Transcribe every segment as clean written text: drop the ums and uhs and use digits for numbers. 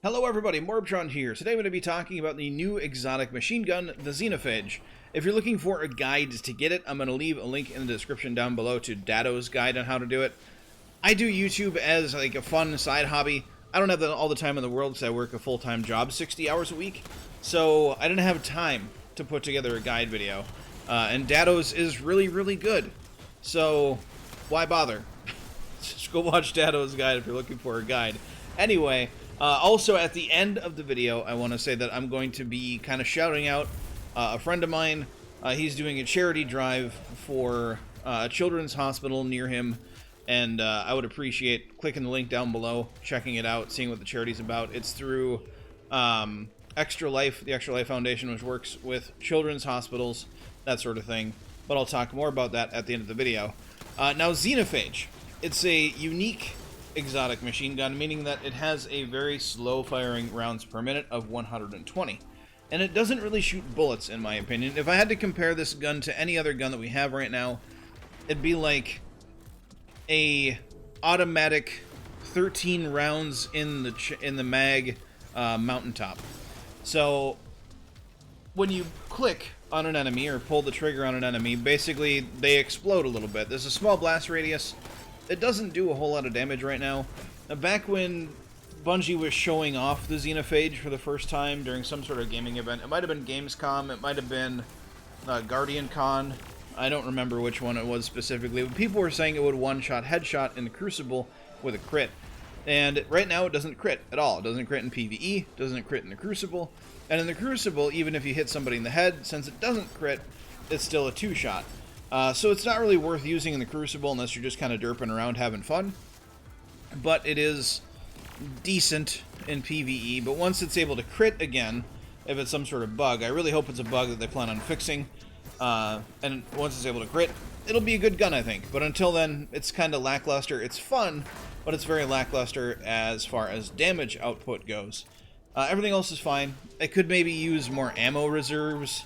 Hello everybody, MorbTron here. Today I'm going to be talking about the new exotic machine gun, the Xenophage. If you're looking for a guide to get it, I'm going to leave a link in the description down below to Dado's guide on how to do it. I do YouTube as like a fun side hobby. I don't have all the time in the world because I work a full-time job 60 hours a week. So I didn't have time to put together a guide video. And Dado's is really good. So why bother? Just go watch Dado's guide if you're looking for a guide. Anyway, also at the end of the video, I want to say that I'm going to be kind of shouting out a friend of mine. He's doing a charity drive for a children's hospital near him, and I would appreciate clicking the link down below, checking it out, seeing what the charity's about. It's through Extra Life, the Extra Life Foundation, which works with children's hospitals, that sort of thing. But I'll talk more about that at the end of the video. Now, Xenophage. It's a unique exotic machine gun, meaning that it has a very slow firing rounds per minute of 120. And it doesn't really shoot bullets, in my opinion. If I had to compare this gun to any other gun that we have right now, it'd be like a automatic 13 rounds in the mag mountaintop. So when you click on an enemy or pull the trigger on an enemy, basically they explode a little bit. There's a small blast radius. It doesn't do a whole lot of damage right now. Back when Bungie was showing off the Xenophage for the first time during some sort of gaming event, it might have been Gamescom, it might have been Guardian Con, I don't remember which one it was specifically, but people were saying it would one-shot headshot in the Crucible with a crit. And right now it doesn't crit at all. It doesn't crit in PvE, doesn't crit in the Crucible, and in the Crucible, even if you hit somebody in the head, since it doesn't crit, it's still a two-shot. So it's not really worth using in the Crucible unless you're just kind of derping around having fun. But it is decent in PvE, but once it's able to crit again, if it's some sort of bug, I really hope it's a bug that they plan on fixing, and once it's able to crit, it'll be a good gun, I think. But until then, it's kind of lackluster. It's fun, but it's very lackluster as far as damage output goes. Everything else is fine. It could maybe use more ammo reserves,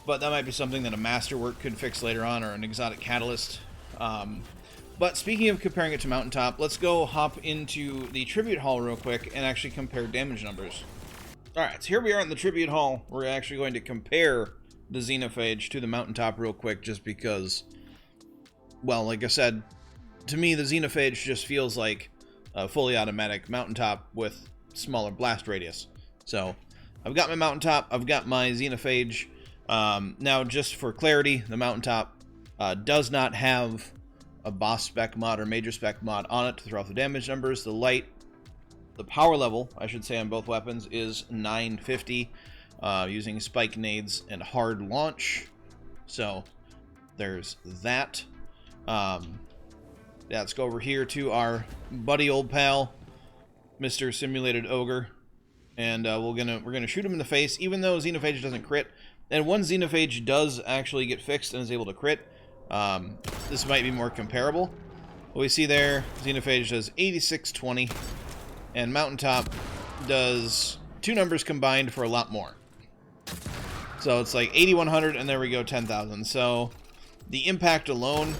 but that might be something that a masterwork could fix later on, or an exotic catalyst. But speaking of comparing it to Mountaintop, let's go hop into the Tribute Hall real quick and actually compare damage numbers. Alright, so here we are in the Tribute Hall. We're actually going to compare the Xenophage to the Mountaintop real quick, just because, well, like I said, to me the Xenophage just feels like a fully automatic Mountaintop with smaller blast radius. So, I've got my Mountaintop, I've got my Xenophage. Now, just for clarity, the Mountaintop does not have a boss spec mod or major spec mod on it to throw off the damage numbers. The power level, I should say, on both weapons is 950, using spike nades and hard launch. So, there's that. Yeah, let's go over here to our buddy old pal, Mr. Simulated Ogre, and we're gonna shoot him in the face, even though Xenophage doesn't crit. And one Xenophage does actually get fixed and is able to crit. This might be more comparable. What we see there, Xenophage does 8620, and Mountaintop does two numbers combined for a lot more. So it's like 8100, and there we go, 10,000. So the impact alone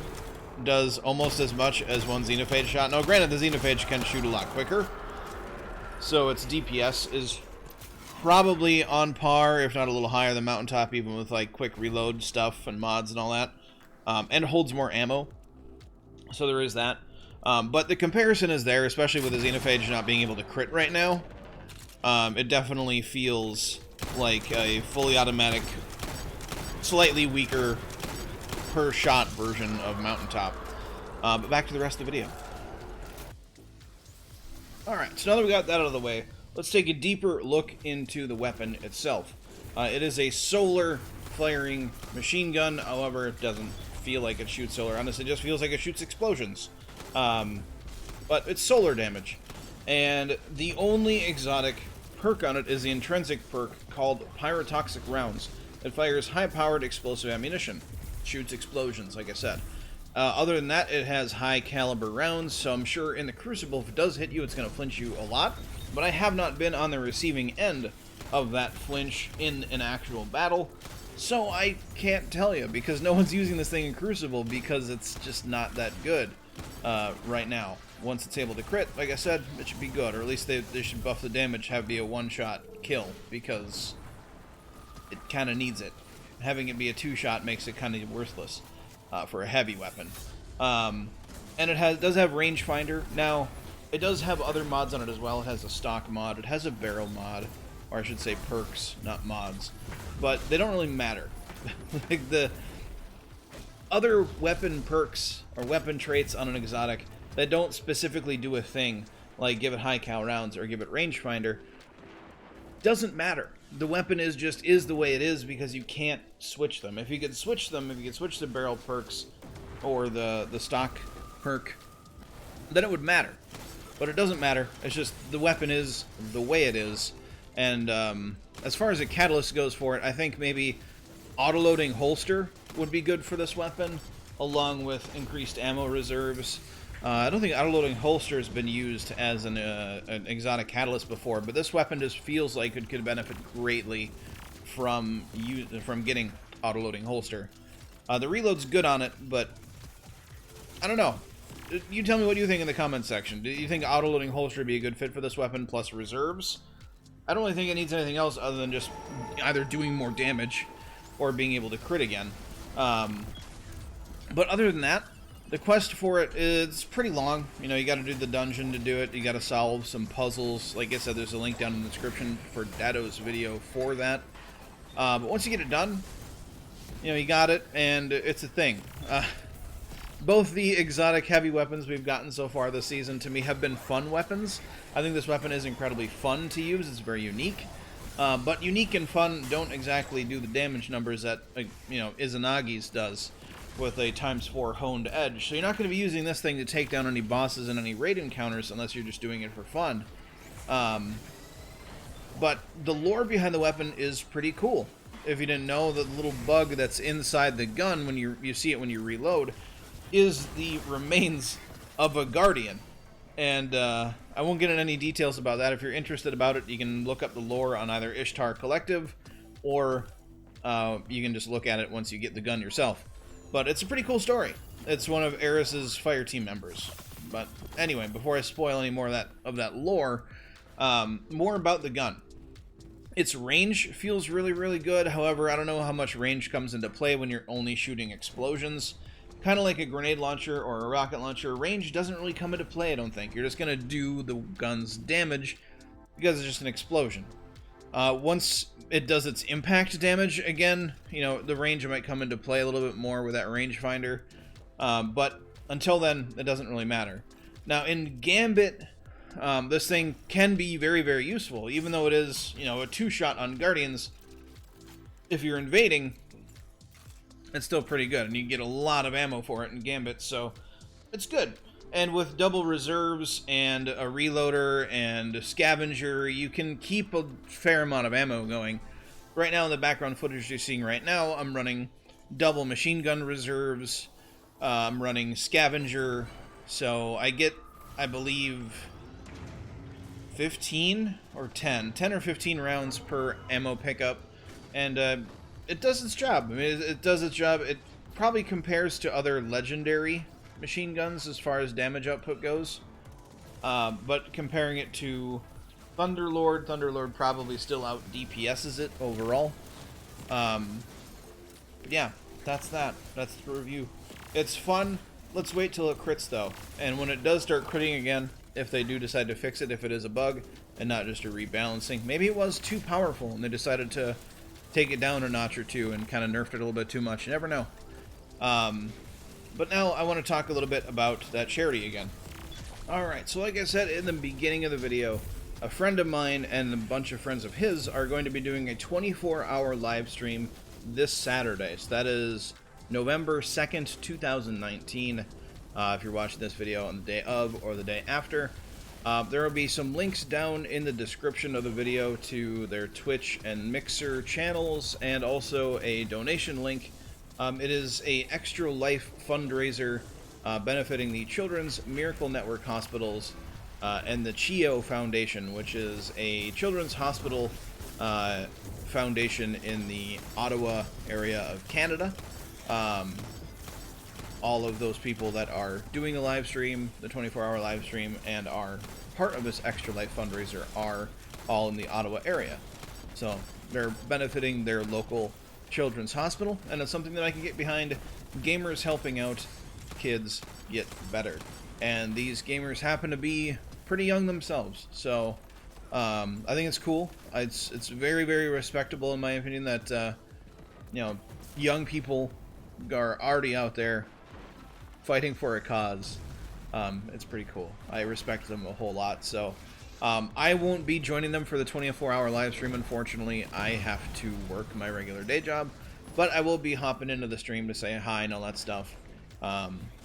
does almost as much as one Xenophage shot. Now, granted, the Xenophage can shoot a lot quicker, so its DPS is probably on par, if not a little higher than Mountaintop, even with like quick reload stuff and mods and all that. And holds more ammo. So there is that. But the comparison is there, especially with the Xenophage not being able to crit right now. It definitely feels like a fully automatic, slightly weaker per shot version of Mountaintop. But back to the rest of the video. Alright, so now that we got that out of the way, let's take a deeper look into the weapon itself. It is a solar firing machine gun, however, it doesn't feel like it shoots solar. Honestly, it just feels like it shoots explosions. But it's solar damage. And the only exotic perk on it is the intrinsic perk called Pyrotoxic Rounds. It fires high-powered explosive ammunition. Shoots explosions, like I said. Other than that, it has high-caliber rounds, so I'm sure in the Crucible, if it does hit you, it's going to flinch you a lot. But I have not been on the receiving end of that flinch in an actual battle, so I can't tell you, because no one's using this thing in Crucible because it's just not that good right now. once it's able to crit, like I said, it should be good. Or at least they should buff the damage, have it be a one-shot kill, because it kind of needs it. Having it be a two-shot makes it kind of worthless for a heavy weapon. And it does have rangefinder. Now, it does have other mods on it as well. It has a stock mod. It has a barrel mod. Or I should say perks, not mods. But they don't really matter. Like the other weapon perks or weapon traits on an exotic that don't specifically do a thing, like give it high cal rounds or give it rangefinder, doesn't matter. The weapon is the way it is because you can't switch them. If you could switch them, if you could switch the barrel perks or the stock perk, then it would matter. But it doesn't matter. It's just the weapon is the way it is. And as far as a catalyst goes for it, I think maybe autoloading holster would be good for this weapon, along with increased ammo reserves. I don't think autoloading holster has been used as an exotic catalyst before, but this weapon just feels like it could benefit greatly from getting autoloading holster. The reload's good on it, but I don't know. You tell me what you think in the comments section. Do you think autoloading holster would be a good fit for this weapon plus reserves? I don't really think it needs anything else other than just either doing more damage or being able to crit again. But other than that, the quest for it is pretty long. You know, you got to do the dungeon to do it. You got to solve some puzzles. Like I said, there's a link down in the description for Dado's video for that. But once you get it done, you know, you got it, and it's a thing. Both the exotic heavy weapons we've gotten so far this season, to me, have been fun weapons. I think this weapon is incredibly fun to use. It's very unique. But unique and fun don't exactly do the damage numbers that, you know, Izanagi's does with a ×4 honed edge. So you're not going to be using this thing to take down any bosses and any raid encounters unless you're just doing it for fun. But the lore behind the weapon is pretty cool. If you didn't know, the little bug that's inside the gun when you see it when you reload is the remains of a guardian. And I won't get into any details about that. If you're interested about it, you can look up the lore on either Ishtar Collective, or you can just look at it once you get the gun yourself. But it's a pretty cool story. It's one of Eris's fire team members. But anyway, before I spoil any more of that lore, more about the gun. Its range feels really, really good. However, I don't know how much range comes into play when you're only shooting explosions. Kind of like a grenade launcher or a rocket launcher, range doesn't really come into play, I don't think. You're just going to do the gun's damage because it's just an explosion. Once it does its impact damage, again, you know, the range might come into play a little bit more with that rangefinder. But until then, it doesn't really matter. Now, in Gambit, this thing can be very, very useful, even though it is, you know, a two-shot on Guardians. If you're invading, it's still pretty good, and you get a lot of ammo for it in Gambit, so it's good. And with double reserves and a reloader and a scavenger, you can keep a fair amount of ammo going. Right now in the background footage you're seeing right now, I'm running double machine gun reserves, I'm running scavenger, so I get, I believe, 10 or 15 rounds per ammo pickup, and it does its job. I mean, it does its job. It probably compares to other legendary machine guns as far as damage output goes. But comparing it to Thunderlord probably still out DPS's it overall. Yeah, that's that. That's the review. It's fun. Let's wait till it crits, though. And when it does start critting again, if they do decide to fix it, if it is a bug and not just a rebalancing. Maybe it was too powerful and they decided to take it down a notch or two and kind of nerfed it a little bit too much. You never know. But now I want to talk a little bit about that charity again. Alright, so like I said in the beginning of the video, a friend of mine and a bunch of friends of his are going to be doing a 24-hour live stream this Saturday. So that is November 2nd, 2019. If you're watching this video on the day of or the day after. There will be some links down in the description of the video to their Twitch and Mixer channels, and also a donation link. It is a Extra Life fundraiser benefiting the Children's Miracle Network Hospitals and the CHIO Foundation, which is a children's hospital foundation in the Ottawa area of Canada. all of those people that are doing a live stream, the 24-hour live stream, and are part of this Extra Life fundraiser are all in the Ottawa area. So they're benefiting their local children's hospital, and it's something that I can get behind. Gamers helping out kids get better. And these gamers happen to be pretty young themselves, so I think it's cool. It's very, very respectable in my opinion that you know, young people are already out there fighting for a cause. It's pretty cool. I respect them a whole lot. So I won't be joining them for the 24-hour live stream, unfortunately. I have to work my regular day job, but I will be hopping into the stream to say hi and all that stuff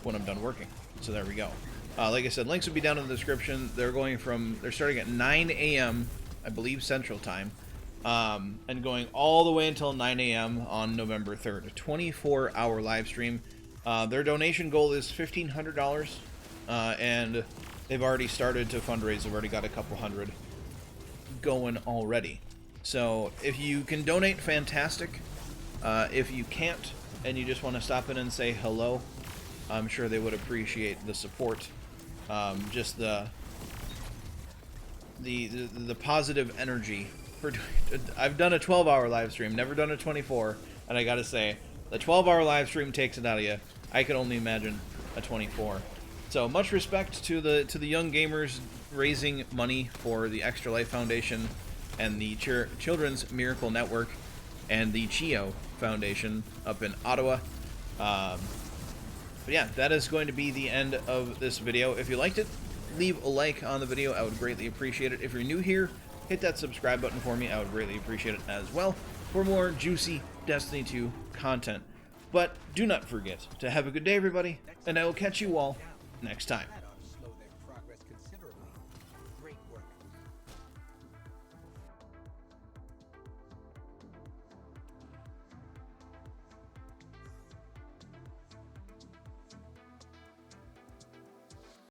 when I'm done working. So there we go. Like I said, links will be down in the description. They're starting at 9 a.m., I believe, Central Time, and going all the way until 9 a.m. on November 3rd. A 24-hour live stream. Their donation goal is $1,500, and they've already started to fundraise. They've already got a couple hundred going already. So if you can donate, fantastic. If you can't, and you just want to stop in and say hello, I'm sure they would appreciate the support. Just the positive energy for doing it. I've done a 12-hour live stream, never done a 24, and I gotta say, the 12-hour live stream takes it out of you. I can only imagine a 24. So much respect to the young gamers raising money for the Extra Life Foundation and the Children's Miracle Network and the CHIO Foundation up in Ottawa. But yeah, that is going to be the end of this video. If you liked it, leave a like on the video. I would greatly appreciate it. If you're new here, hit that subscribe button for me. I would greatly appreciate it as well for more juicy Destiny 2 content. But do not forget to have a good day, everybody, and I will catch you all next time.